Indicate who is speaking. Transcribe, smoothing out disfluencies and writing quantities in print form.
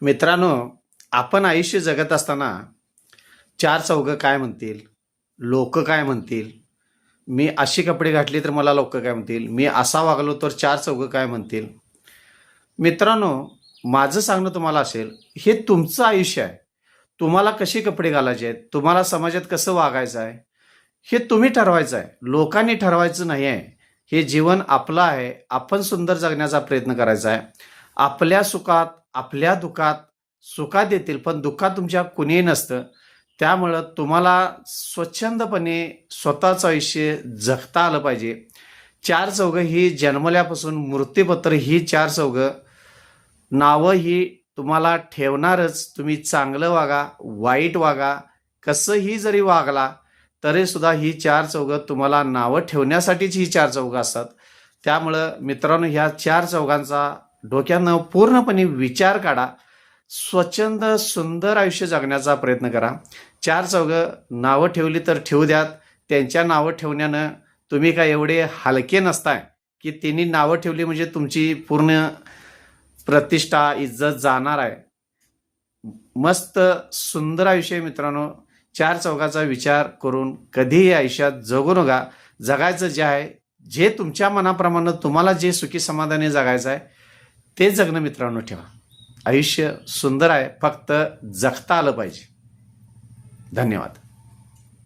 Speaker 1: मित्रांनो, आपण आयुष्य जगत असताना चार चौघं काय म्हणतील, लोक काय म्हणतील, मी अशी कपडे घातली तर मला लोक काय म्हणतील, मी असा वागलो तर चार चौघं काय म्हणतील. मित्रांनो, माझं सांगणं तुम्हाला असेल, हे तुमचं आयुष्य आहे. तुम्हाला कशी कपडे घालायचे आहेत, तुम्हाला समाजात कसं वागायचं आहे, हे तुम्ही ठरवायचं आहे, लोकांनी ठरवायचं नाही आहे. हे जीवन आपलं आहे. आपण सुंदर जगण्याचा प्रयत्न करायचा आहे. आपल्या सुखात, आपल्या दुःखात, सुखात येतील पण दुःखात तुमच्या कुणीही नसतं. त्यामुळं तुम्हाला स्वच्छंदपणे स्वतःचं आयुष्य जगता आलं पाहिजे. चार चौघं ही जन्मल्यापासून मृत्यूपत्र ही चार चौघं नावं ही तुम्हाला ठेवणारच. तुम्ही चांगलं वागा, वाईट वागा, कसंही जरी वागला तरी सुद्धा ही चार चौघं तुम्हाला नावं ठेवण्यासाठीच ही चार चौघं असतात. त्यामुळं मित्रांनो, ह्या चार चौघांचा डोक्यानं पूर्णपणे विचार काढा. स्वच्छंद सुंदर आयुष्य जगण्याचा प्रयत्न करा. चार चौघं नावं ठेवली तर ठेवू द्यात. त्यांच्या नावं ठेवण्यानं तुम्ही काय एवढे हलके नसताय की त्यांनी नावं ठेवली म्हणजे तुमची पूर्ण प्रतिष्ठा, इज्जत जाणार आहे. मस्त सुंदर आयुष्य आहे मित्रांनो. चार चौघाचा विचार करून कधीही आयुष्यात जगू नका. जगायचं जे आहे, जे तुमच्या मनाप्रमाणे तुम्हाला जे सुखी समाधानी जगायचं आहे ते जगणं मित्रांनो ठेवा. आयुष्य सुंदर आहे, फक्त जगता आलं पाहिजे. धन्यवाद.